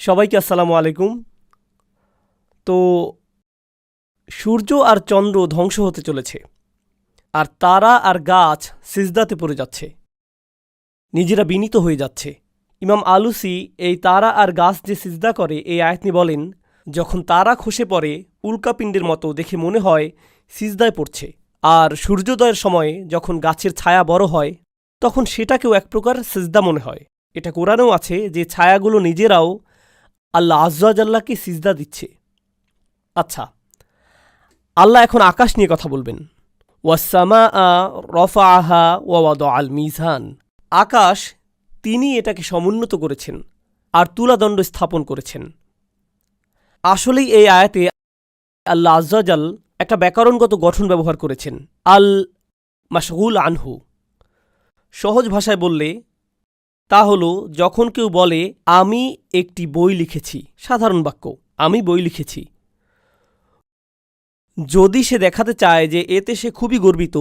সবাইকে আসসালামু আলাইকুম। তো সূর্য আর চন্দ্র ধ্বংস হতে চলেছে, আর তারা আর গাছ সিজদাতে পড়ে যাচ্ছে, নিজেরা বিনীত হয়ে যাচ্ছে। ইমাম আলুসি এই তারা আর গাছ যে সিজদা করে এই আয়াত নিয়ে বলেন, যখন তারা খসে পড়ে উল্কাপিণ্ডের মতো দেখে মনে হয় সিজদায় পড়ছে, আর সূর্যোদয়ের সময়ে যখন গাছের ছায়া বড় হয় তখন সেটাকেও এক প্রকার সিজদা মনে হয়। এটা কোরআনেও আছে যে ছায়াগুলো নিজেরাও আল্লাহ আজ্জাল্লাহকে সিজদা দিচ্ছে। আচ্ছা, আল্লাহ এখন আকাশ নিয়ে কথা বলবেন। ওয়াসসামাআ রাফাআহা ওয়া ওয়াদাআল মিজান। আকাশ তিনি এটাকে সমুন্নত করেছেন আর তুলাদণ্ড স্থাপন করেছেন। আসলেই এই আয়াতে আল্লাহ আজ্জাল একটা ব্যাকরণগত গঠন ব্যবহার করেছেন, আল মাশগুল আনহু। সহজ ভাষায় বললে তা হল, যখন কেউ বলে আমি একটি বই লিখেছি, সাধারণ বাক্য আমি বই লিখেছি, যদি সে দেখাতে চায় যে এতে সে খুবই গর্বিত,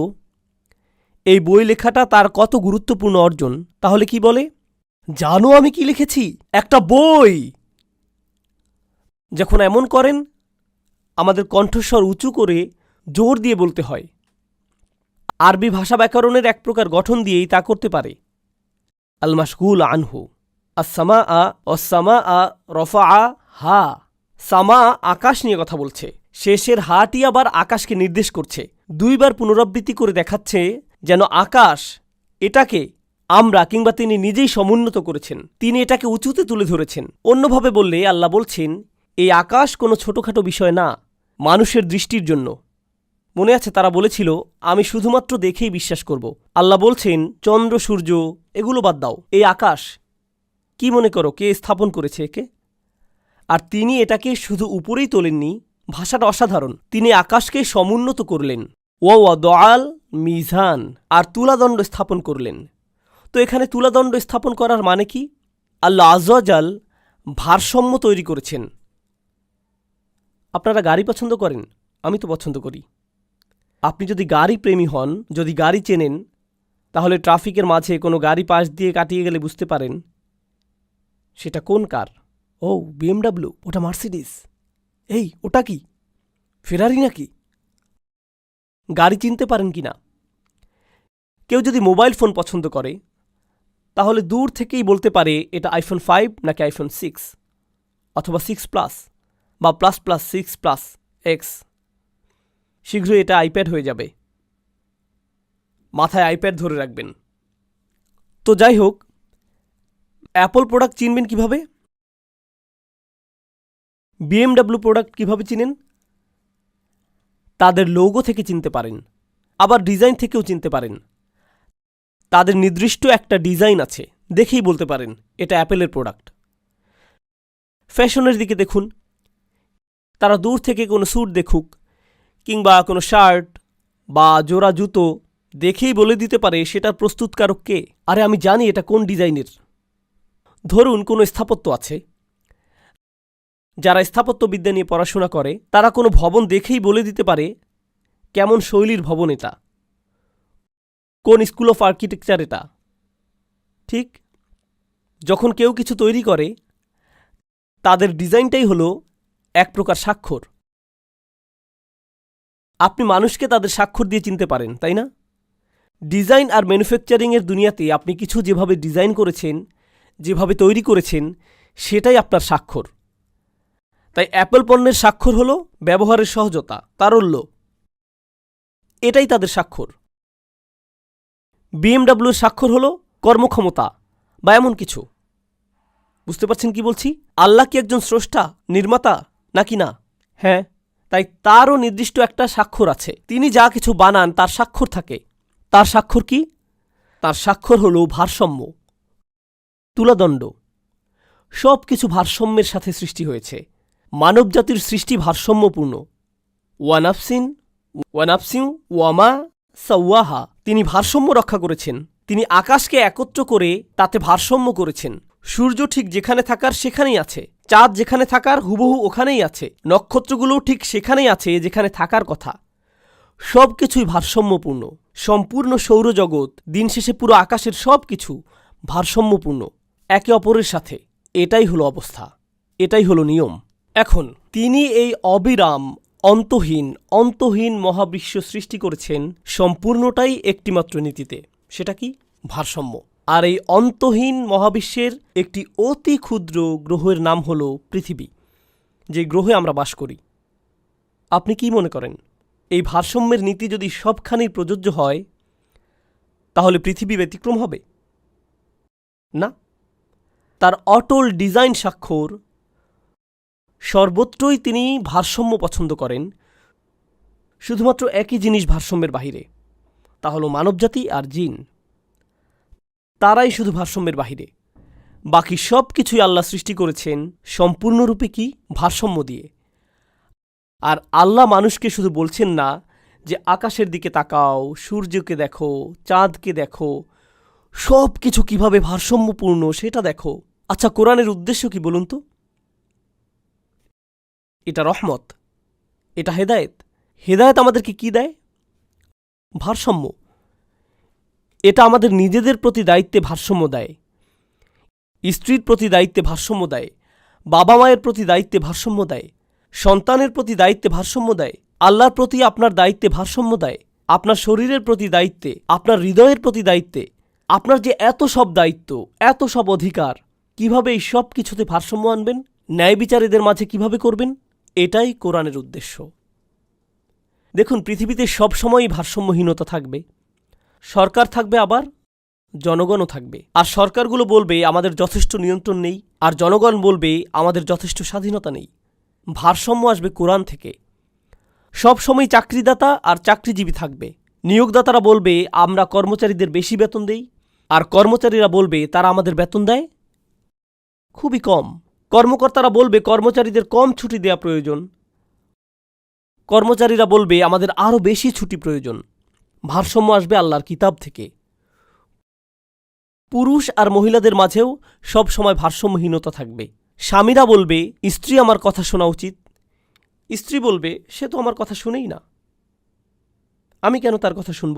এই বই লেখাটা তার কত গুরুত্বপূর্ণ অর্জন, তাহলে কি বলে, জানো আমি কি লিখেছি, একটা বই। যখন এমন করেন আমাদের কণ্ঠস্বর উঁচু করে জোর দিয়ে বলতে হয়। আরবি ভাষা ব্যাকরণের এক প্রকার গঠন দিয়েই তা করতে পারে। আল মাশগুল আনহু। আসসামাআ ওয়াসসামাআ রাফাআহা। সামা আকাশ নিয়ে কথা বলছে, শেষের হাটি আবার আকাশকে নির্দেশ করছে, দুইবার পুনরাবৃত্তি করে দেখাচ্ছে যেন আকাশ এটাকে আমরা কিংবা তিনি নিজেই সমুন্নত করেছেন, তিনি এটাকে উঁচুতে তুলে ধরেছেন। অন্যভাবে বললে আল্লাহ বলছেন এই আকাশ কোনো ছোটখাটো বিষয় না মানুষের দৃষ্টির জন্য। মনে আছে তারা বলেছিল আমি শুধুমাত্র দেখেই বিশ্বাস করব। আল্লাহ বলছেন চন্দ্র সূর্য এগুলো বাদ দাও, এই আকাশ কি মনে করো কে স্থাপন করেছে একে? আর তিনি এটাকে শুধু উপরেই তোলেননি, ভাষাটা অসাধারণ, তিনি আকাশকে সমুন্নত করলেন, ওয়াদাআল মিজান, আর তুলাদণ্ড স্থাপন করলেন। তো এখানে তুলাদণ্ড স্থাপন করার মানে কি? আল্লাহ আজ্জাল ভারসাম্য তৈরি করেছেন। আপনারা গাড়ি পছন্দ করেন? আমি তো পছন্দ করি। আপনি যদি গাড়ি প্রেমী হন, যদি গাড়ি চেনেন, তাহলে ট্রাফিকের মাঝে কোনো গাড়ি পাশ দিয়ে কাটিয়ে গেলে বুঝতে পারেন সেটা কোন কার। ও BMW, ওটা মার্সিডিস। এই ওটা কি ফেরারি নাকি? গাড়ি চিনতে পারেন কি না? কেউ যদি মোবাইল ফোন পছন্দ করে তাহলে দূর থেকেই বলতে পারে এটা iPhone 5 নাকি iPhone 6 অথবা 6+ বা ++6+X। শীঘ্রই এটা আইপ্যাড হয়ে যাবে, মাথায় আইপ্যাড ধরে রাখবেন। তো যাই হোক, অ্যাপল প্রোডাক্ট চিনবেন কিভাবে? BMW প্রোডাক্ট কিভাবে চিনেন? তাদের লোগো থেকে চিনতে পারেন, আবার ডিজাইন থেকেও চিনতে পারেন। তাদের নির্দিষ্ট একটা ডিজাইন আছে, দেখেই বলতে পারেন এটা অ্যাপেলের প্রোডাক্ট। ফ্যাশনের দিকে দেখুন, তারা দূর থেকে কোনো স্যুট দেখুক কিংবা কোনো শার্ট বা জোড়া জুতো দেখেই বলে দিতে পারে সেটার প্রস্তুতকারক কে। আরে আমি জানি এটা কোন ডিজাইনের। ধরুন কোনো স্থাপত্য আছে, যারা স্থাপত্যবিদ্যা নিয়ে পড়াশোনা করে তারা কোনো ভবন দেখেই বলে দিতে পারে কেমন শৈলীর ভবন এটা, কোন স্কুল অফ আর্কিটেকচার এটা। ঠিক যখন কেউ কিছু তৈরি করে তাদের ডিজাইনটাই হলো এক প্রকার স্বাক্ষর। আপনি মানুষকে তাদের স্বাক্ষর দিয়ে চিনতে পারেন, তাই না? ডিজাইন আর ম্যানুফ্যাকচারিংয়ের দুনিয়াতে আপনি কিছু যেভাবে ডিজাইন করেছেন, যেভাবে তৈরি করেছেন, সেটাই আপনার স্বাক্ষর। তাই অ্যাপল পণ্যের স্বাক্ষর হলো ব্যবহারের সহজতা, তারল্য, এটাই তাদের স্বাক্ষর। BMWর স্বাক্ষর হলো কর্মক্ষমতা বা এমন কিছু। বুঝতে পারছেন কি বলছি? আল্লাহ কি একজন স্রষ্টা, নির্মাতা নাকি না? হ্যাঁ, তাই তারও নির্দিষ্ট একটা স্বাক্ষর আছে। তিনি যা কিছু বানান তার স্বাক্ষর থাকে। তার স্বাক্ষর কি? তার স্বাক্ষর হলো ভারসাম্য, তুলাদণ্ড। সব কিছু ভারসাম্যের সাথে সৃষ্টি হয়েছে। মানবজাতির সৃষ্টি ভারসাম্যপূর্ণ। ওয়ানাফসিন ওয়ামা সাওয়াহা। তিনি ভারসাম্য রক্ষা করেছেন। তিনি আকাশকে একত্র করে তাতে ভারসাম্য করেছেন। সূর্য ঠিক যেখানে থাকার সেখানেই আছে, চাঁদ যেখানে থাকার হুবহু ওখানেই আছে, নক্ষত্রগুলোও ঠিক সেখানেই আছে যেখানে থাকার কথা। সব কিছুই ভারসাম্যপূর্ণ। সম্পূর্ণ সৌরজগৎ, দিন শেষে পুরো আকাশের সব কিছু ভারসাম্যপূর্ণ একে অপরের সাথে। এটাই হলো অবস্থা, এটাই হলো নিয়ম। এখন তিনি এই অবিরাম অন্তহীন মহাবিশ্ব সৃষ্টি করেছেন সম্পূর্ণটাই একটিমাত্র নীতিতে। সেটা কি? ভারসাম্য। আর এই অন্তহীন মহাবিশ্বের একটি অতি ক্ষুদ্র গ্রহের নাম হলো পৃথিবী, যে গ্রহে আমরা বাস করি। আপনি কি মনে করেন, এই ভারসাম্যের নীতি যদি সবখানেই প্রযোজ্য হয় তাহলে পৃথিবী ব্যতিক্রম হবে? না। তার অটল ডিজাইন স্বাক্ষর সর্বত্রই তিনি ভারসাম্য পছন্দ করেন। শুধুমাত্র একই জিনিস ভারসাম্যের বাহিরে, তা হলো মানবজাতি আর জিন। তারাই শুধু ভারসাম্যের বাহিরে। বাকি সব কিছুই আল্লাহ সৃষ্টি করেছেন সম্পূর্ণরূপে কি? ভারসাম্য দিয়ে। আর আল্লাহ মানুষকে শুধু বলছেন না যে আকাশের দিকে তাকাও, সূর্যকে দেখো, চাঁদকে দেখো, সব কিছু কীভাবে ভারসাম্যপূর্ণ সেটা দেখো। আচ্ছা, কোরআনের উদ্দেশ্য কি বলুন তো? এটা রহমত, এটা হেদায়েত। হেদায়েত আমাদেরকে কি দেয়? ভারসাম্য। এটা আমাদের নিজেদের প্রতি দায়িত্বে ভারসাম্য দেয়, স্ত্রীর প্রতি দায়িত্বে ভারসাম্য দেয়, বাবা মায়ের প্রতি দায়িত্বে ভারসাম্য দেয়, সন্তানের প্রতি দায়িত্বে ভারসাম্য দেয়, আল্লাহর প্রতি আপনার দায়িত্বে ভারসাম্য দেয়, আপনার শরীরের প্রতি দায়িত্বে, আপনার হৃদয়ের প্রতি দায়িত্বে, আপনার যে এত সব দায়িত্ব, এত সব অধিকার, কিভাবে এই সব কিছুতে ভারসাম্য আনবেন, ন্যায় বিচারীদের মাঝে কিভাবে করবেন, এটাই কোরআনের উদ্দেশ্য। দেখুন, পৃথিবীতে সবসময়ই ভারসাম্যহীনতা থাকবে। সরকার থাকবে, আবার জনগণও থাকবে। আর সরকারগুলো বলবে আমাদের যথেষ্ট নিয়ন্ত্রণ নেই, আর জনগণ বলবে আমাদের যথেষ্ট স্বাধীনতা নেই। ভারসাম্য আসবে কোরআন থেকে। সবসময় চাকরিদাতা আর চাকরিজীবী থাকবে। নিয়োগদাতারা বলবে আমরা কর্মচারীদের বেশি বেতন দেই, আর কর্মচারীরা বলবে তারা আমাদের বেতন দেয় খুবই কম। কর্মকর্তারা বলবে কর্মচারীদের কম ছুটি দেওয়া প্রয়োজন, কর্মচারীরা বলবে আমাদের আরও বেশি ছুটি প্রয়োজন। ভারসাম্য আসবে আল্লাহর কিতাব থেকে। পুরুষ আর মহিলাদের মাঝেও সব সময় ভারসাম্যহীনতা থাকবে। স্বামীরা বলবে স্ত্রী আমার কথা শোনা উচিত, স্ত্রী বলবে সে তো আমার কথা শুনেই না, আমি কেন তার কথা শুনব?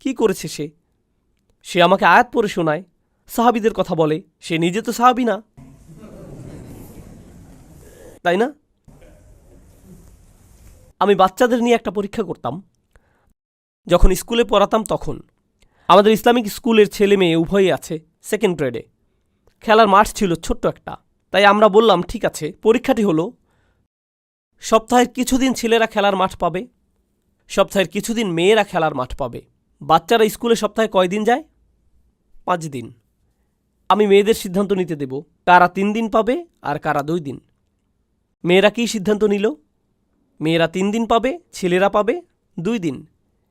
কি করেছে সে? সে আমাকে আয়াত পড়ে শোনায়, সাহাবীদের কথা বলে, সে নিজে তো সাহাবী না, তাই না? আমি বাচ্চাদের নিয়ে একটা পরীক্ষা করতাম যখন স্কুলে পড়াতাম। তখন আমাদের ইসলামিক স্কুলের ছেলে মেয়ে উভয়ই আছে সেকেন্ড গ্রেডে। খেলার মাঠ ছিল ছোট্ট একটা। তাই আমরা বললাম ঠিক আছে, পরীক্ষাটি হলো সপ্তাহের কিছুদিন ছেলেরা খেলার মাঠ পাবে, সপ্তাহের কিছুদিন মেয়েরা খেলার মাঠ পাবে। বাচ্চারা স্কুলে সপ্তাহে কয় দিন যায়? 5 দিন। আমি মেয়েদের সিদ্ধান্ত নিতে দেব কারা 3 দিন পাবে আর কারা 2 দিন। মেয়েরা কী সিদ্ধান্ত নিল? মেয়েরা 3 দিন পাবে, ছেলেরা পাবে 2 দিন।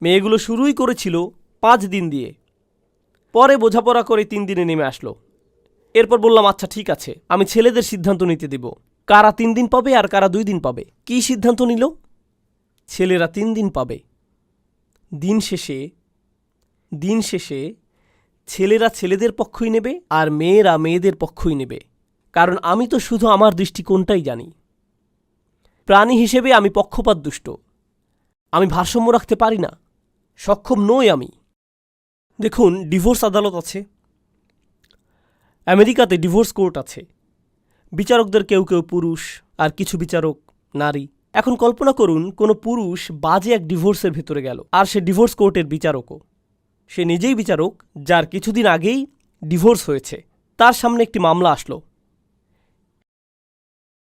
মেয়েগুলো শুরুই করেছিল 5 দিন দিয়ে, পরে বোঝাপড়া করে 3 দিনে নেমে আসলো। এরপর বললাম আচ্ছা ঠিক আছে, আমি ছেলেদের সিদ্ধান্ত নিতে দেব কারা 3 দিন পাবে আর কারা 2 দিন পাবে। কী সিদ্ধান্ত নিল? ছেলেরা 3 দিন পাবে। দিন শেষে ছেলেরা ছেলেদের পক্ষই নেবে আর মেয়েরা মেয়েদের পক্ষই নেবে। কারণ আমি তো শুধু আমার দৃষ্টিকোণটাই জানি। প্রাণী হিসেবে আমি পক্ষপাত দুষ্ট, আমি ভারসাম্য রাখতে পারি না, সক্ষম নই আমি। দেখুন, ডিভোর্স আদালত আছে, আমেরিকাতে ডিভোর্স কোর্ট আছে। বিচারকদের কেউ কেউ পুরুষ আর কিছু বিচারক নারী। এখন কল্পনা করুন কোনো পুরুষ বাজে এক ডিভোর্সের ভেতরে গেল, আর সে ডিভোর্স কোর্টের বিচারকও। সে নিজেই বিচারক, যার কিছুদিন আগেই ডিভোর্স হয়েছে। তার সামনে একটি মামলা আসলো।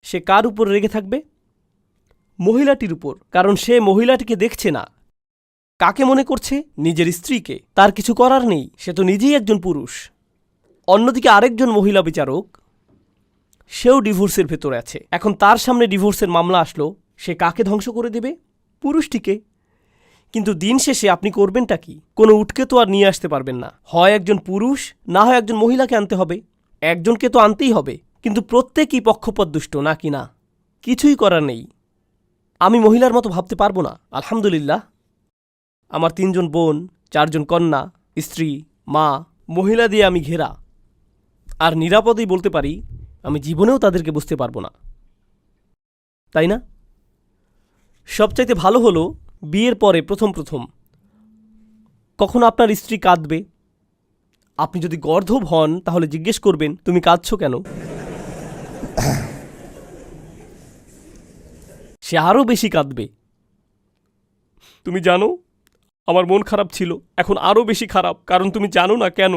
সে কার উপর রেগে থাকবে? মহিলাটির উপর। কারণ সে মহিলাটিকে দেখছে না, কাকে মনে করছে? নিজের স্ত্রীকে। তার কিছু করার নেই, সে তো নিজেই একজন পুরুষ। অন্যদিকে আরেকজন মহিলা বিচারক, সেও ডিভোর্সের ভেতরে আছে। এখন তার সামনে ডিভোর্সের মামলা আসলো, সে কাকে ধ্বংস করে দেবে? পুরুষটিকে। কিন্তু দিন শেষে আপনি করবেনটা কি? কোনো উটকে তো আর নিয়ে আসতে পারবেন না। হয় একজন পুরুষ, না হয় একজন মহিলাকে আনতে হবে। একজনকে তো আনতেই হবে। কিন্তু প্রত্যেকই পক্ষপাতদুষ্ট, না কি না? কিছুই করার নেই। আমি মহিলার মতো ভাবতে পারবো না। আলহামদুলিল্লাহ, আমার 3 জন বোন, 4 জন কন্যা, স্ত্রী, মা, মহিলা দিয়ে আমি ঘেরা। আর নিরাপদেই বলতে পারি আমি জীবনেও তাদেরকে বুঝতে পারবো না, তাই না? সবচাইতে ভালো হলো বিয়ের পরে প্রথম কখন আপনার স্ত্রী কাঁদবে, আপনি যদি গর্দভ হন তাহলে জিজ্ঞেস করবেন তুমি কাঁদছো কেন। সে আরও বেশি কাঁদবে। তুমি জানো আমার মন খারাপ ছিল, এখন আরও বেশি খারাপ, কারণ তুমি জানো না কেন।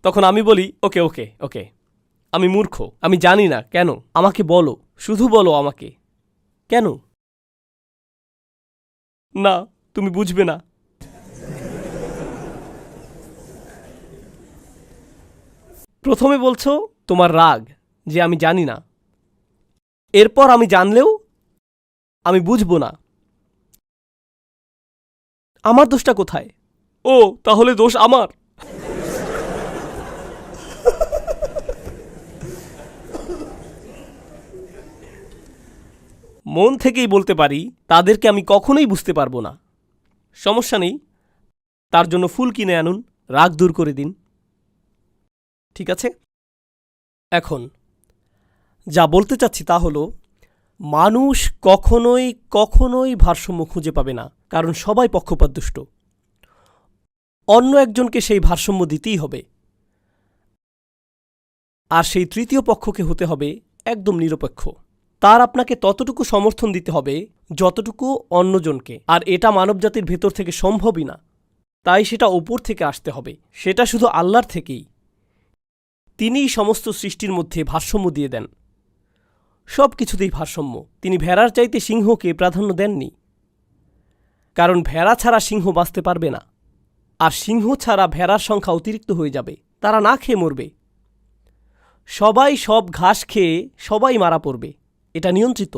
তখন আমি বলি, ওকে ওকে ওকে, আমি মূর্খ, আমি জানি না কেন, আমাকে বলো, শুধু বলো আমাকে কেন। না, তুমি বুঝবে না। প্রথমে বলছো তোমার রাগ যে আমি জানি না, এরপর আমি জানলেও আমি বুঝবো না। আমার দোষটা কোথায়? ও, তাহলে দোষ আমার। মন থেকেই বলতে পারি তাদেরকে আমি কখনোই বুঝতে পারবো না। সমস্যা নেই, তার জন্য ফুল কিনে আনুন, রাগ দূর করে দিন। ঠিক আছে? এখন যা বলতে চাচ্ছি তা হলো, মানুষ কখনোই কখনোই ভারসাম্য খুঁজে পাবে না, কারণ সবাই পক্ষপাতদুষ্ট। অন্য একজনকে সেই ভারসাম্য দিতেই হবে, আর সেই তৃতীয় পক্ষকে হতে হবে একদম নিরপেক্ষ। তার আপনাকে ততটুকু সমর্থন দিতে হবে যতটুকু অন্যজনকে, আর এটা মানবজাতির ভেতর থেকে সম্ভবই না। তাই সেটা ওপর থেকে আসতে হবে, সেটা শুধু আল্লাহর থেকেই। তিনিই সমস্ত সৃষ্টির মধ্যে ভারসাম্য দিয়ে দেন, সব কিছুতেই ভারসাম্য। তিনি ভেড়ার চাইতে সিংহকে প্রাধান্য দেননি, কারণ ভেড়া ছাড়া সিংহ বাঁচতে পারবে না, আর সিংহ ছাড়া ভেড়ার সংখ্যা অতিরিক্ত হয়ে যাবে, তারা না খেয়ে মরবে। সবাই সব ঘাস খেয়ে সবাই মারা পড়বে, এটা নিয়ন্ত্রিত।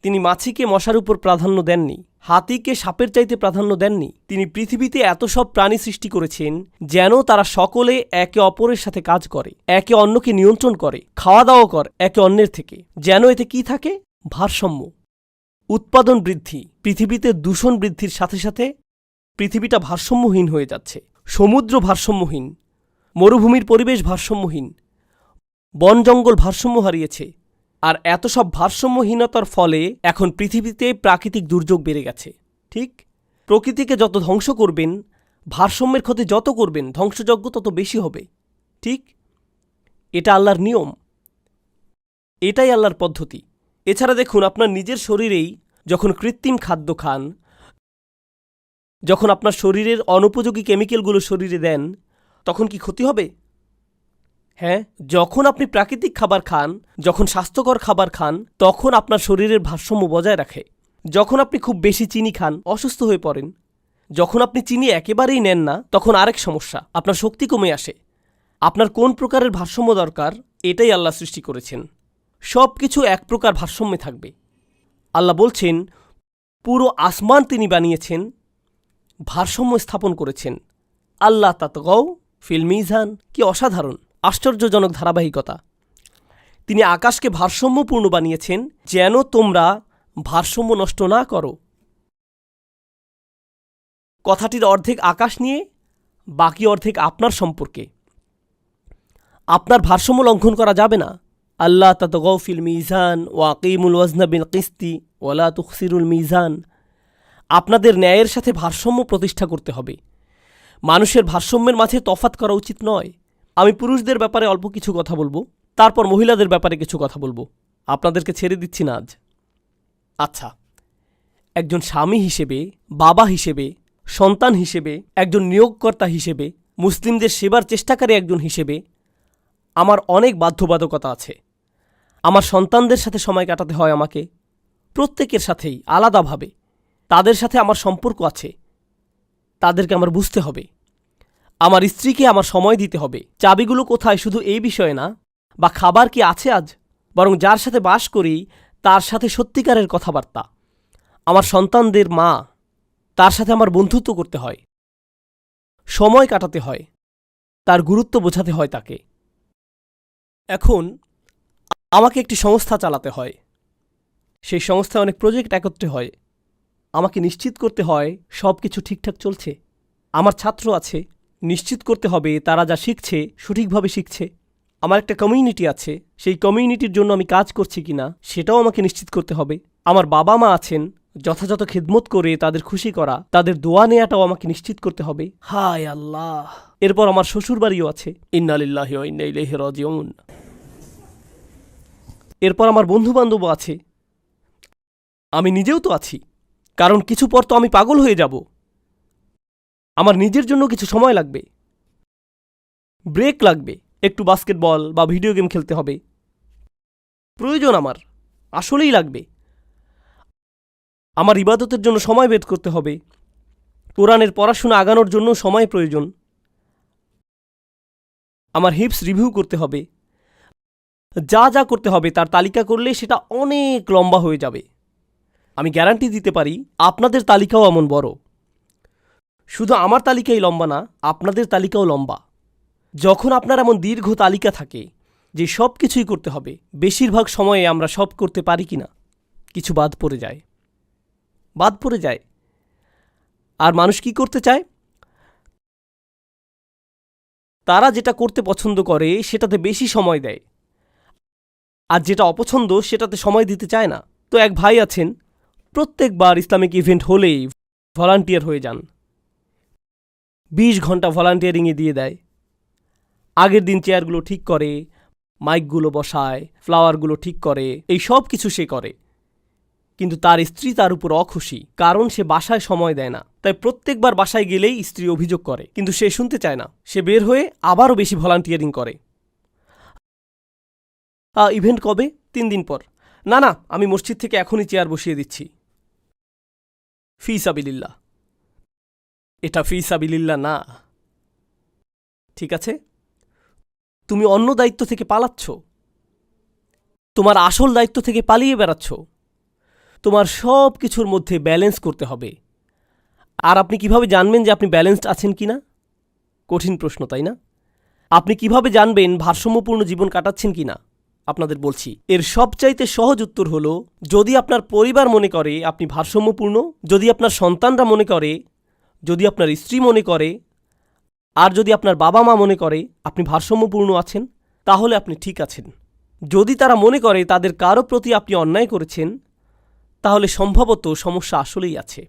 তিনি মাছিকে মশার উপর প্রাধান্য দেননি, হাতিকে সাপের চাইতে প্রাধান্য দেননি। তিনি পৃথিবীতে এত সব প্রাণী সৃষ্টি করেছেন যেন তারা সকলে একে অপরের সাথে কাজ করে, একে অন্যকে নিয়ন্ত্রণ করে, খাওয়া দাওয়া করে একে অন্যের থেকে, যেন এতে কি থাকে? ভারসাম্য। উৎপাদন বৃদ্ধি, পৃথিবীতে দূষণ বৃদ্ধির সাথে সাথে পৃথিবীটা ভারসাম্যহীন হয়ে যাচ্ছে। সমুদ্র ভারসাম্যহীন, মরুভূমির পরিবেশ ভারসাম্যহীন, বন জঙ্গল ভারসাম্য হারিয়েছে। আর এত সব ভারসাম্যহীনতার ফলে এখন পৃথিবীতে প্রাকৃতিক দুর্যোগ বেড়ে গেছে। ঠিক, প্রকৃতিকে যত ধ্বংস করবেন, ভারসাম্যের ক্ষতি যত করবেন, ধ্বংসযজ্ঞ তত বেশি হবে। ঠিক, এটা আল্লাহর নিয়ম, এটাই আল্লাহর পদ্ধতি। এছাড়া দেখুন, আপনার নিজের শরীরেই যখন কৃত্রিম খাদ্য খান, যখন আপনার শরীরের অনুপযোগী কেমিক্যালগুলো শরীরে দেন, তখন কি ক্ষতি হবে? হ্যাঁ, যখন আপনি প্রাকৃতিক খাবার খান, যখন স্বাস্থ্যকর খাবার খান, তখন আপনার শরীরের ভারসাম্য বজায় রাখে। যখন আপনি খুব বেশি চিনি খান, অসুস্থ হয়ে পড়েন। যখন আপনি চিনি একেবারেই নেন না, তখন আরেক সমস্যা, আপনার শক্তি কমে আসে। আপনার কোন প্রকারের ভারসাম্য দরকার, এটাই আল্লাহ সৃষ্টি করেছেন। সব কিছু এক প্রকার ভারসাম্যে থাকবে। আল্লাহ বলছেন, পুরো আসমান তিনি বানিয়েছেন, ভারসাম্য স্থাপন করেছেন। আল্লাহ তাতগাও ফিল মিজান, কি অসাধারণ, আশ্চর্যজনক ধারাবাহিকতা। তিনি আকাশকে ভারসাম্যপূর্ণ বানিয়েছেন যেন তোমরা ভারসাম্য নষ্ট না করো। কথাটির অর্ধেক আকাশ নিয়ে, বাকি অর্ধেক আপনার সম্পর্কে। আপনার ভারসাম্য লঙ্ঘন করা যাবে না। আল্লাহ তাতগাও ফিল মিজান ওয়াকিমুল ওয়াজনা বিল কিসতি ওয়ালা তুখসিরুল মিজান। আপনাদের ন্যায়ের সাথে ভারসাম্য প্রতিষ্ঠা করতে হবে। মানুষের ভারসাম্যের মাঝে তফাৎ করা উচিত নয়। আমি পুরুষদের ব্যাপারে অল্প কিছু কথা বলবো, তারপর মহিলাদের ব্যাপারে কিছু কথা বলবো। আপনাদেরকে ছেড়ে দিচ্ছি না আজ। আচ্ছা, একজন স্বামী হিসেবে, বাবা হিসেবে, সন্তান হিসেবে, একজন নিয়োগকর্তা হিসেবে, মুসলিমদের সেবার চেষ্টাকারী একজন হিসেবে আমার অনেক বাধ্যবাধকতা আছে। আমার সন্তানদের সাথে সময় কাটাতে হয় আমাকে, প্রত্যেকের সাথেই আলাদাভাবে। তাদের সাথে আমার সম্পর্ক আছে, তাদেরকে আমার বুঝতে হবে। আমার স্ত্রীকে আমার সময় দিতে হবে। চাবিগুলো কোথায় শুধু এই বিষয়ে না, বা খাবার কি আছে আজ, বরং যার সাথে বাস করি তার সাথে সত্যিকারের কথাবার্তা। আমার সন্তানদের মা, তার সাথে আমার বন্ধুত্ব করতে হয়, সময় কাটাতে হয়, তার গুরুত্ব বোঝাতে হয় তাকে। এখন আমাকে একটি সংস্থা চালাতে হয়, সেই সংস্থায় অনেক প্রজেক্ট একত্রে হয়। আমাকে নিশ্চিত করতে হয় সব কিছু ঠিকঠাক চলছে। আমার ছাত্র আছে, নিশ্চিত করতে হবে তারা যা শিখছে সঠিকভাবে শিখছে। আমার একটা কমিউনিটি আছে, সেই কমিউনিটির জন্য আমি কাজ করছি কিনা সেটাও আমাকে নিশ্চিত করতে হবে। আমার বাবা মা আছেন, যথাযথ খেদমত করে তাদের খুশি করা, তাদের দোয়া নেওয়াটাও আমাকে নিশ্চিত করতে হবে। হায় আল্লাহ! এরপর আমার শ্বশুর বাড়িও আছে। ইন্না লিল্লাহি ওয়া ইন্না ইলাইহি রাজিউন। এরপর আমার বন্ধু বান্ধবও আছে, আমি নিজেও তো আছি। কারণ কিছু পর তো আমি পাগল হয়ে যাব। আমার নিজের জন্য কিছু সময় লাগবে, ব্রেক লাগবে, একটু বাস্কেটবল বা ভিডিও গেম খেলতে হবে, প্রয়োজন আমার, আসলেই লাগবে। আমার ইবাদতের জন্য সময় বের করতে হবে, কোরআনের পড়াশোনা আগানোর জন্য সময় প্রয়োজন, আমার হিপস রিভিউ করতে হবে। যা যা করতে হবে তার তালিকা করলে সেটা অনেক লম্বা হয়ে যাবে। আমি গ্যারান্টি দিতে পারি আপনাদের তালিকাও এমন বড়। শুধু আমার তালিকাই লম্বা না, আপনাদের তালিকাও লম্বা। যখন আপনার এমন দীর্ঘ তালিকা থাকে যে সব কিছুই করতে হবে, বেশিরভাগ সময়ে আমরা সব করতে পারি কি না? কিছু বাদ পড়ে যায়। আর মানুষ কি করতে চায়? তারা যেটা করতে পছন্দ করে সেটাতে বেশি সময় দেয়, আর যেটা অপছন্দ সেটাতে সময় দিতে চায় না। তো এক ভাই আছেন, প্রত্যেকবার ইসলামিক ইভেন্ট হলেই ভলান্টিয়ার হয়ে যান, 20 ঘন্টা ভলান্টিয়ারিংয়ে দিয়ে দেয়। আগের দিন চেয়ারগুলো ঠিক করে, মাইকগুলো বসায়, ফ্লাওয়ারগুলো ঠিক করে, এই সব কিছু সে করে। কিন্তু তার স্ত্রী তার উপর অখুশি, কারণ সে বাসায় সময় দেয় না। তাই প্রত্যেকবার বাসায় গেলেই স্ত্রী অভিযোগ করে, কিন্তু সে শুনতে চায় না। সে বের হয়ে আবারও বেশি ভলান্টিয়ারিং করে। ইভেন্ট কবে? 3 দিন পর। না না, আমি মসজিদ থেকে এখনই চেয়ার বসিয়ে দিচ্ছি। ফি সাবিলিল্লাহ। এটা ফি সাবিলিল্লাহ না। ঠিক আছে, তুমি অন্য দায়িত্ব থেকে পালাচ্ছ, তোমার আসল দায়িত্ব থেকে পালিয়ে বেড়াচ্ছ। তোমার সব কিছুর মধ্যে ব্যালেন্স করতে হবে। আর আপনি কিভাবে জানবেন যে আপনি ব্যালেন্সড আছেন কিনা? কঠিন প্রশ্ন, তাই না? আপনি কিভাবে জানবেন ভারসাম্যপূর্ণ জীবন কাটাচ্ছেন কিনা? আপনাদের বলছি, এর সবচাইতে সহজ উত্তর হলো, যদি আপনার পরিবার মনে করে আপনি ভারসাম্যপূর্ণ, যদি আপনার সন্তানরা মনে করে, যদি আপনার স্ত্রী মনে করে, আর যদি আপনার বাবা মা মনে করে আপনি ভারসাম্যপূর্ণ আছেন, তাহলে আপনি ঠিক আছেন। যদি তারা মনে করে তাদের কারো প্রতি আপনি অন্যায় করেছেন, তাহলে সম্ভবত সমস্যা আসলেই আছে,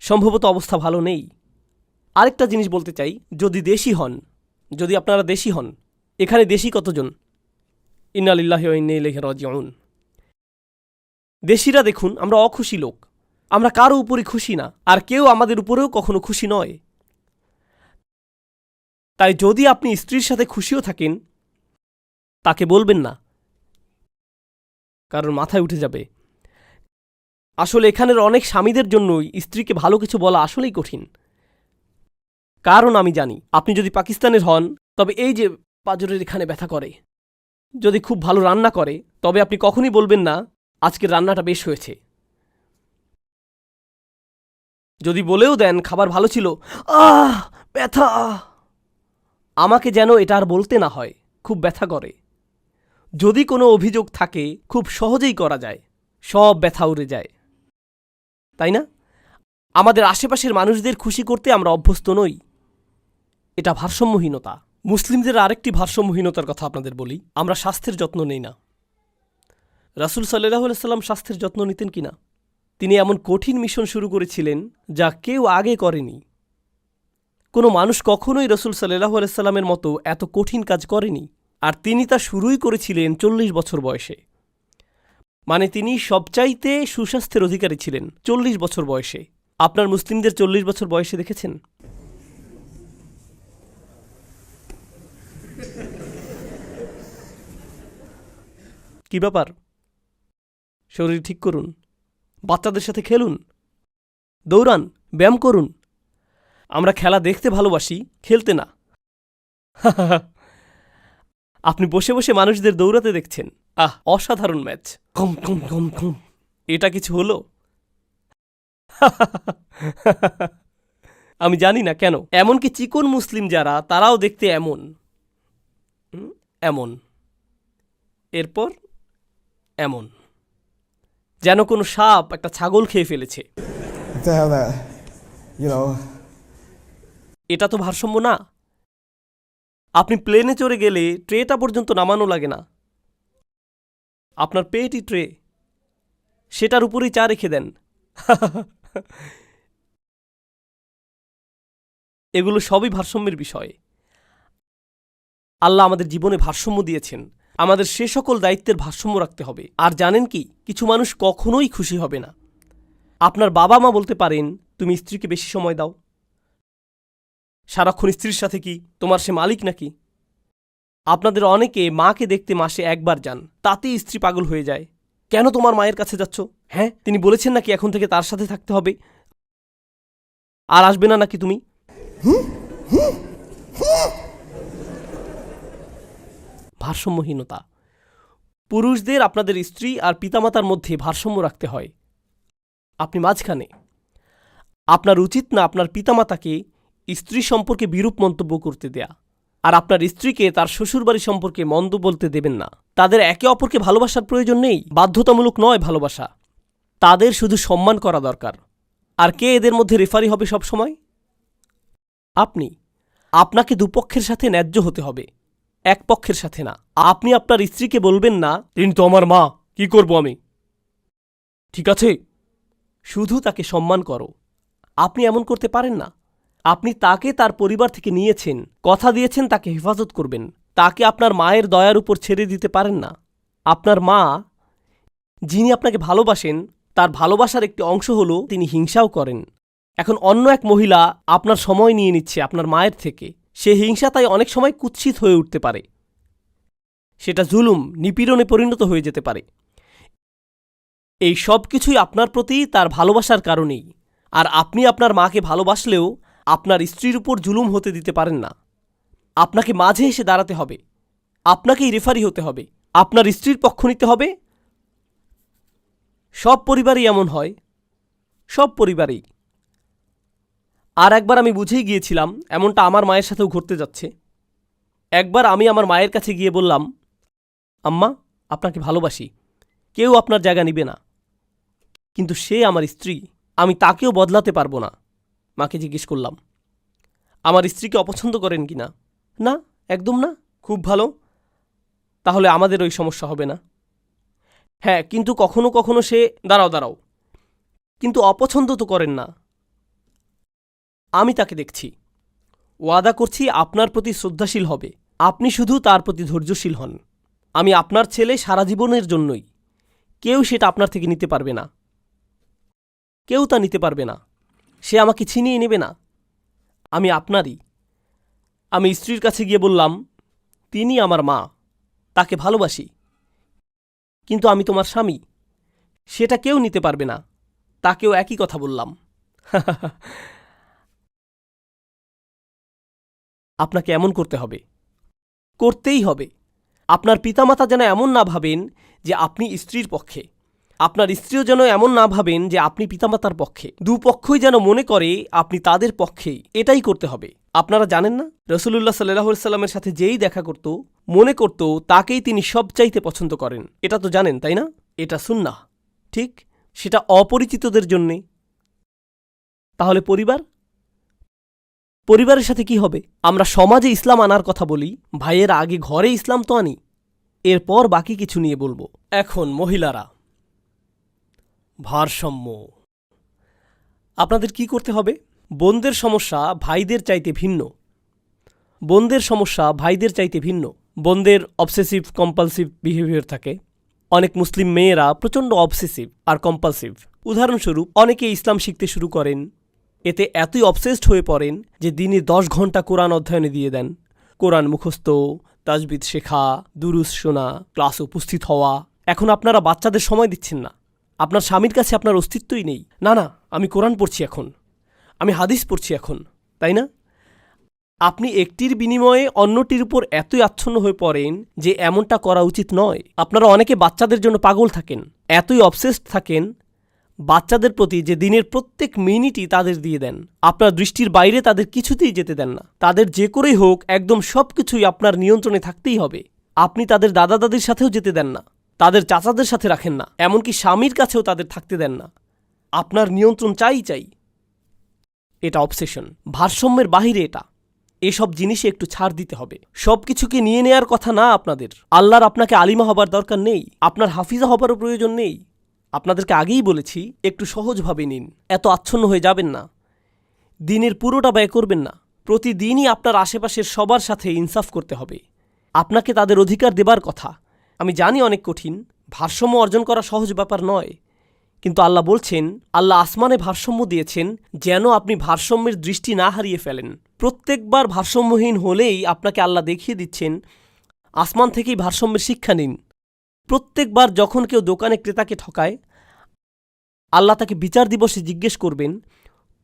সম্ভবত অবস্থা ভালো নেই। আরেকটা জিনিস বলতে চাই, যদি দেশি হন, যদি আপনারা দেশি হন, এখানে দেশি কতজন? ইন্না লিল্লাহি ওয়া ইন্না ইলাইহি রাজিউন। দেশিরা দেখুন, আমরা অখুশি লোক, আমরা কারো উপরই খুশি না, আর কেউ আমাদের উপরেও কখনো খুশি নয়। তাই যদি আপনি স্ত্রীর সাথে খুশিও থাকেন, তাকে বলবেন না, কারণ মাথায় উঠে যাবে। আসলে এখানের অনেক স্বামীদের জন্যই স্ত্রীকে ভালো কিছু বলা আসলেই কঠিন। কারণ আমি জানি, আপনি যদি পাকিস্তানের হন, তবে এই যে পাঁজরের এখানে ব্যথা করে, যদি খুব ভালো রান্না করে, তবে আপনি কখনই বলবেন না আজকের রান্নাটা বেশ হয়েছে। যদি বলেও দেন খাবার ভালো ছিল, ব্যথা, আমাকে যেন এটা আর বলতে না হয়, খুব ব্যথা করে। যদি কোনো অভিযোগ থাকে খুব সহজেই করা যায়, সব ব্যথা উড়ে যায়, তাই না? আমাদের আশেপাশের মানুষদের খুশি করতে আমরা অভ্যস্ত নই। এটা ভারসাম্যহীনতা। মুসলিমদের আরেকটি ভারসাম্যহীনতার কথা আপনাদের বলি, আমরা স্বাস্থ্যের যত্ন নেই না। রাসূল সাল্লাল্লাহু আলাইহি সাল্লাম স্বাস্থ্যের যত্ন নিতেন কিনা? তিনি এমন কঠিন মিশন শুরু করেছিলেন যা কেউ আগে করেনি। কোনো মানুষ কখনোই রাসূল সাল্লাল্লাহু আলাইহি সাল্লামের মতো এত কঠিন কাজ করেনি। আর তিনি তা শুরুই করেছিলেন 40 বছর বয়সে। মানে তিনি সবচাইতে সুস্বাস্থ্যের অধিকারী ছিলেন 40 বছর বয়সে। আপনার মুসলিমদের 40 বছর বয়সে দেখেছেন? কি ব্যাপার? শরীর ঠিক করুন, বাচ্চাদের সাথে খেলুন, দৌড়ান, ব্যায়াম করুন। আমরা খেলা দেখতে ভালোবাসি, খেলতে না। আপনি বসে বসে মানুষদের দৌড়াতে দেখছেন, অসাধারণ ম্যাচ, কম কম কম কম। এটা কিছু হলো? আমি জানি না কেন, এমনকি চিকন মুসলিম যারা, তারাও দেখতে এমন এমন, এরপর এমন, যেন কোনো সাপ একটা ছাগল খেয়ে ফেলেছে। এটা তো ভারসাম্য না। আপনি প্লেনে চড়ে গেলে ট্রেটা পর্যন্ত নামানো লাগে না, আপনার পেটই ট্রে, সেটার উপরেই চা রেখে দেন। এগুলো সবই ভারসাম্যের বিষয়। আল্লাহ আমাদের জীবনে ভারসাম্য দিয়েছেন, আমাদের সে সকল দায়িত্বের ভারসাম্য রাখতে হবে। আর জানেন কি, কিছু মানুষ কখনোই খুশি হবে না। আপনার বাবা মা বলতে পারেন, তুমি স্ত্রীকে বেশি সময় দাও, সারাক্ষণ স্ত্রীর সাথে কি তোমার সে মালিক নাকি? আপনাদের অনেকে মাকে দেখতে মাসে একবার যান, তাতেই স্ত্রী পাগল হয়ে যায়। কেন তোমার মায়ের কাছে যাচ্ছ? হ্যাঁ, তিনি বলেছেন নাকি এখন থেকে তার সাথে থাকতে হবে? আর আসবে না নাকি তুমি? ভারসাম্যহীনতা। পুরুষদের আপনাদের স্ত্রী আর পিতামাতার মধ্যে ভারসাম্য রাখতে হয়। আপনি মাঝখানে। আপনার উচিত না আপনার পিতামাতাকে স্ত্রী সম্পর্কে বিরূপ মন্তব্য করতে দেয়া, আর আপনার স্ত্রীকে তার শ্বশুরবাড়ি সম্পর্কে মন্দ বলতে দেবেন না। তাদের একে অপরকে ভালোবাসার প্রয়োজন নেই, বাধ্যতামূলক নয় ভালোবাসা। তাদের শুধু সম্মান করা দরকার। আর কে এদের মধ্যে রেফারি হবে সব সময়? আপনি। আপনাকে দুপক্ষের সাথে ন্যায্য হতে হবে, এক পক্ষের সাথে না। আপনি আপনার স্ত্রীকে বলবেন না, তিনি তো আমার মা, কি করব আমি? ঠিক আছে, শুধু তাকে সম্মান করো। আপনি এমন করতে পারেন না। আপনি তাকে তার পরিবার থেকে নিয়েছেন, কথা দিয়েছেন তাকে হেফাজত করবেন। তাকে আপনার মায়ের দয়ার উপর ছেড়ে দিতে পারেন না। আপনার মা, যিনি আপনাকে ভালোবাসেন, তার ভালোবাসার একটি অংশ হল তিনি হিংসাও করেন। এখন অন্য এক মহিলা আপনার সময় নিয়ে নিচ্ছে আপনার মায়ের থেকে, সে হিংসা তাই অনেক সময় কুৎসিত হয়ে উঠতে পারে। সেটা জুলুম, নিপীড়নে পরিণত হয়ে যেতে পারে। এই সব কিছুই আপনার প্রতি তার ভালোবাসার কারণেই। আর আপনি আপনার মাকে ভালোবাসলেও আপনার স্ত্রীর উপর জুলুম হতে দিতে পারেন না। আপনাকে মাঝে এসে দাঁড়াতে হবে, আপনাকেই রেফারি হতে হবে, আপনার স্ত্রীর পক্ষ নিতে হবে। সব পরিবারেই এমন হয়, সব পরিবারেই। আর একবার আমি বুঝেই গিয়েছিলাম এমনটা আমার মায়ের সাথেও ঘটতে যাচ্ছে। একবার আমি আমার মায়ের কাছে গিয়ে বললাম, আম্মা, আপনাকে ভালোবাসি, কেউ আপনার জায়গা নিবে না, কিন্তু সে আমার স্ত্রী, আমি তাকেও বদলাতে পারবো না। মাকে জিজ্ঞেস করলাম, আমার স্ত্রীকে অপছন্দ করেন কি না? না, একদম না। খুব ভালো, তাহলে আমাদের ওই সমস্যা হবে না। হ্যাঁ, কিন্তু কখনো কখনো সে, দাঁড়াও, কিন্তু অপছন্দ তো করেন না। আমি তাকে দেখছি, ওয়াদা করছি আপনার প্রতি শ্রদ্ধাশীল হবে, আপনি শুধু তার প্রতি ধৈর্যশীল হন। আমি আপনার ছেলে সারা জীবনের জন্যই, কেউ সেটা আপনার থেকে নিতে পারবে না, কেউ তা নিতে পারবে না। সে আমাকে ছিনিয়ে নেবে না, আমি আপনারই। আমি স্ত্রীর কাছে গিয়ে বললাম, তিনি আমার মা, তাকে ভালোবাসি, কিন্তু আমি তোমার স্বামী, সেটা কেউ নিতে পারবে না। তাকেও একই কথা বললাম। আপনাকে এমন করতে হবে, করতেই হবে। আপনার পিতামাতা যেন এমন না ভাবেন যে আপনি স্ত্রীর পক্ষে, আপনার স্ত্রীও যেন এমন না ভাবেন যে আপনি পিতামাতার পক্ষে। দুপক্ষই যেন মনে করে আপনি তাদের পক্ষেই। এটাই করতে হবে। আপনারা জানেন না, রসুলুল্লাহ সাল্লাল্লাহু আলাইহি সাল্লামের সাথে যেই দেখা করত, মনে করত তাকেই তিনি সবচাইতে পছন্দ করেন। এটা তো জানেন, তাই না? এটা সুন্নাহ, ঠিক? সেটা অপরিচিতদের জন্যে। তাহলে পরিবারের সাথে কি হবে? আমরা সমাজে ইসলাম আনার কথা বলি, ভাইয়ের আগে ঘরে ইসলাম তো আনি, এরপর বাকি কিছু নিয়ে বলবো। এখন মহিলারা, ভারসাম্য। আপনাদের কি করতে হবে? বোনদের সমস্যা ভাইদের চাইতে ভিন্ন। বোনদের অবসেসিভ কম্পালসিভ বিহেভিয়ার থাকে। অনেক মুসলিম মেয়েরা প্রচণ্ড অবসেসিভ আর কম্পালসিভ। উদাহরণস্বরূপ, অনেকে ইসলাম শিখতে শুরু করেন, এতে এতই অবসেসড হয়ে পড়েন যে দিনে 10 ঘন্টা কোরআন অধ্যয়নে দিয়ে দেন। কোরআন মুখস্থ, তাজবিদ শেখা, দুরুস শোনা, ক্লাসে উপস্থিত হওয়া। এখন আপনারা বাচ্চাদের সময় দিচ্ছেন না, আপনার স্বামীর কাছে আপনার অস্তিত্বই নেই। না, আমি কোরআন পড়ছি এখন, আমি হাদিস পড়ছি এখন, তাই না? আপনি একটির বিনিময়ে অন্যটির উপর এতই আচ্ছন্ন হয়ে পড়েন যে এমনটা করা উচিত নয়। আপনারা অনেকে বাচ্চাদের জন্য পাগল থাকেন, এতই অবসেসড থাকেন বাচ্চাদের প্রতি যে দিনের প্রত্যেক মিনিটই তাদের দিয়ে দেন। আপনার দৃষ্টির বাইরে তাদের কিছুতেই যেতে দেন না। তাদের যে করেই হোক একদম সব কিছুই আপনার নিয়ন্ত্রণে থাকতেই হবে। আপনি তাদের দাদা দাদির সাথেও যেতে দেন না, তাদের চাচাদের সাথে রাখেন না, এমনকি স্বামীর কাছেও তাদের থাকতে দেন না। আপনার নিয়ন্ত্রণ চাই। এটা অবসেশন, ভারসাম্যের বাহিরে এটা। এসব জিনিসে একটু ছাড় দিতে হবে। সব কিছুকে নিয়ে নেয়ার কথা না আপনাদের। আল্লাহর আপনাকে আলিমা হবার দরকার নেই, আপনার হাফিজা হবারও প্রয়োজন নেই। আপনাদেরকে আগেই বলেছি, একটু সহজভাবে নিন, এত আচ্ছন্ন হয়ে যাবেন না। দিনের পুরোটা ব্যয় করবেন না। প্রতিদিনই আপনার আশেপাশের সবার সাথে ইনসাফ করতে হবে। আপনাকে তাদের অধিকার দেবার কথা। আমি জানি অনেক কঠিন, ভারসাম্য অর্জন করা সহজ ব্যাপার নয়, কিন্তু আল্লাহ বলছেন, আল্লাহ আসমানে ভারসাম্য দিয়েছেন যেন আপনি ভারসাম্যের দৃষ্টি না হারিয়ে ফেলেন। প্রত্যেকবার ভারসাম্যহীন হলেই আপনাকে আল্লাহ দেখিয়ে দিচ্ছেন, আসমান থেকেই ভারসাম্যের শিক্ষা নিন। প্রত্যেকবার যখন কেউ দোকানে ক্রেতাকে ঠকায়, আল্লাহ তাকে বিচার দিবসে জিজ্ঞেস করবেন,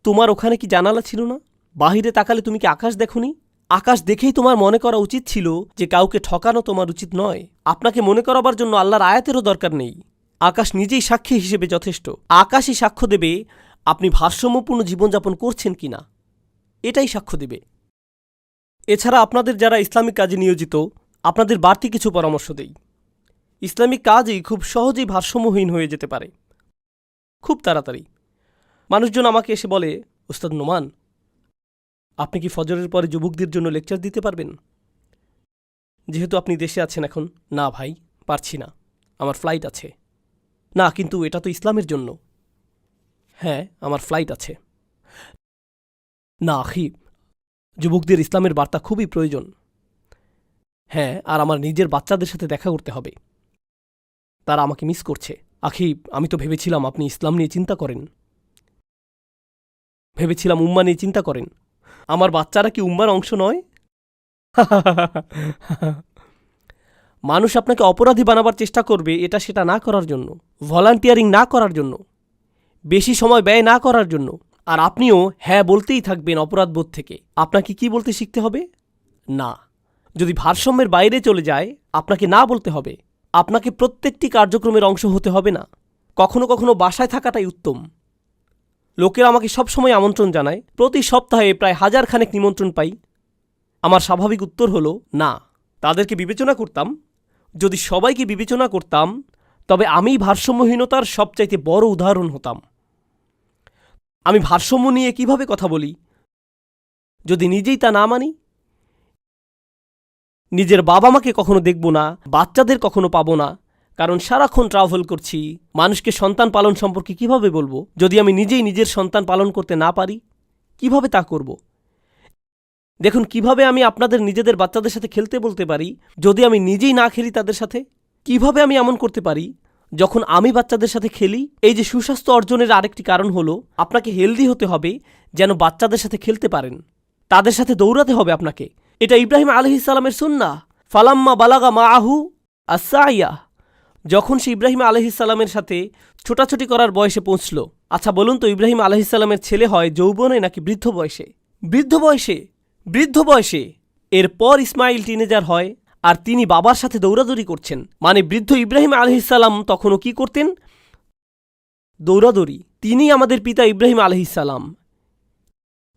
তোমার ওখানে কি জানালা ছিল না? বাহিরে তাকালে তুমি কি আকাশ দেখোনি? আকাশ দেখেই তোমার মনে করা উচিত ছিল যে কাউকে ঠকানো তোমার উচিত নয়। আপনাকে মনে করাবার জন্য আল্লাহর আয়াতেরও দরকার নেই। আকাশ নিজেই সাক্ষী হিসেবে যথেষ্ট। আকাশই সাক্ষ্য দেবে আপনি ভারসাম্যপূর্ণ জীবনযাপন করছেন কিনা, এটাই সাক্ষ্য দেবে। এছাড়া আপনাদের যারা ইসলামিক কাজে নিয়োজিত, আপনাদের বাড়তি কিছু পরামর্শ দেই। ইসলামিক কাজই খুব সহজেই ভারসাম্যহীন হয়ে যেতে পারে, খুব তাড়াতাড়ি। মানুষজন আমাকে এসে বলে, ওস্তাদ নোমান, আপনি কি ফজরের পরে যুবকদের জন্য লেকচার দিতে পারবেন? যেহেতু আপনি দেশে আছেন এখন। না ভাই, পারছি না, আমার ফ্লাইট আছে। না, কিন্তু এটা তো ইসলামের জন্য। হ্যাঁ, আমার ফ্লাইট আছে। না আখি, যুবকদের ইসলামের বার্তা খুবই প্রয়োজন। হ্যাঁ, আর আমার নিজের বাচ্চাদের সাথে দেখা করতে হবে, তারা আমাকে মিস করছে। আখি, আমি তো ভেবেছিলাম আপনি ইসলাম নিয়ে চিন্তা করেন, ভেবেছিলাম উম্মা নিয়ে চিন্তা করেন। আমার বাচ্চারা কি উম্মার অংশ নয়? মানুষ আপনাকে অপরাধী বানাবার চেষ্টা করবে এটা সেটা না করার জন্য, ভলান্টিয়ারিং না করার জন্য, বেশি সময় ব্যয় না করার জন্য। আর আপনিও হ্যাঁ বলতেই থাকবেন অপরাধবোধ থেকে। আপনাকে কি বলতে শিখতে হবে? না। যদি ভারসাম্যের বাইরে চলে যায়, আপনাকে না বলতে হবে। আপনাকে প্রত্যেকটি কার্যক্রমের অংশ হতে হবে না। কখনো কখনো বাসায় থাকাটাই উত্তম। লোকেরা আমাকে সবসময় আমন্ত্রণ জানায়, প্রতি সপ্তাহে প্রায় 1000 খানেক নিমন্ত্রণ পাই। আমার স্বাভাবিক উত্তর হলো না। তাদেরকে বিবেচনা করতাম, যদি সবাইকে বিবেচনা করতাম তবে আমি ভারসাম্যহীনতার সবচাইতে বড় উদাহরণ হতাম। আমি ভারসাম্য নিয়ে কিভাবে কথা বলি যদি নিজেই তা না মানি? নিজের বাবা মাকে কখনো দেখব না, বাচ্চাদের কখনো পাবো না, কারণ সারাক্ষণ ট্রাভেল করছি। মানুষকে সন্তান পালন সম্পর্কে কিভাবে বলবো যদি আমি নিজেই নিজের সন্তান পালন করতে না পারি? কিভাবে তা করব? দেখুন কিভাবে আমি আপনাদের নিজেদের বাচ্চাদের সাথে খেলতে বলতে পারি যদি আমি নিজেই না খেলি তাদের সাথে। কিভাবে আমি এমন করতে পারি যখন আমি বাচ্চাদের সাথে খেলি? এই যে সুস্বাস্থ্য অর্জনের আরেকটি কারণ হলো আপনাকে হেলদি হতে হবে যেন বাচ্চাদের সাথে খেলতে পারেন, তাদের সাথে দৌড়াতে হবে আপনাকে। এটা ইব্রাহিম আলাইহিস সালামের সুন্নাহ। ফালাম্মা বালাগা মাআহু আস-সাইয়া, যখন সে ইব্রাহিম আলাইহিস সালামের সাথে ছোটাছুটি করার বয়সে পৌঁছল। আচ্ছা বলুন তো, ইব্রাহিম আলাইহিস সালামের ছেলে হয় যৌবনে নাকি বৃদ্ধ বয়সে? বৃদ্ধ বয়সে, বৃদ্ধ বয়সে। এরপর ইসমাইল টিনেজার হয় আর তিনি বাবার সাথে দৌড়াদৌড়ি করছেন। মানে বৃদ্ধ ইব্রাহিম আলাইহিস সালাম তখনও কি করতেন? দৌড়াদৌড়ি। তিনি আমাদের পিতা ইব্রাহিম আলাইহিস সালাম।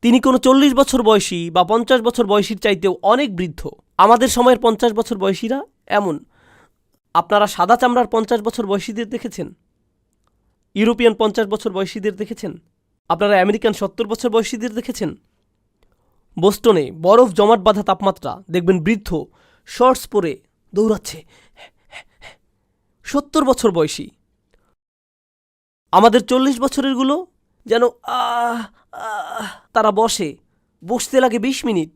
তিনি কোনো 40 বছর বয়সী বা 50 বছর বয়সীর চাইতেও অনেক বৃদ্ধ। আমাদের সময়ের 50 বছর বয়সীরা এমন। আপনারা সাদা চামড়ার 50 বছর বয়সীদের দেখেছেন? ইউরোপিয়ান 50 বছর বয়সীদের দেখেছেন? আপনারা আমেরিকান 70 বছর বয়সীদের দেখেছেন? বোস্টনে বরফ জমাট বাঁধা তাপমাত্রা, দেখবেন বৃদ্ধ শর্টস পরে দৌড়াচ্ছে, 70 বছর বয়সী। আমাদের 40 বছরেরগুলো যেন তারা বসতে লাগে 20 মিনিট,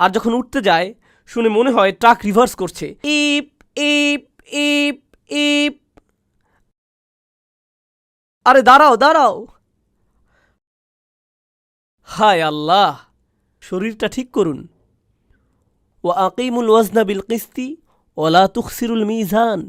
আর যখন উঠতে যায় শুনে মনে হয় ট্রাক রিভার্স করছে। ইপ ইপ ইপ ইপ। আরে দাঁড়াও দাঁড়াও। হায় আল্লাহ, শরীরটা ঠিক করুন। ওয়া আকিমুল ওয়াজনা বিল কিসতি ওয়া লা তুখসিরুল মিজান।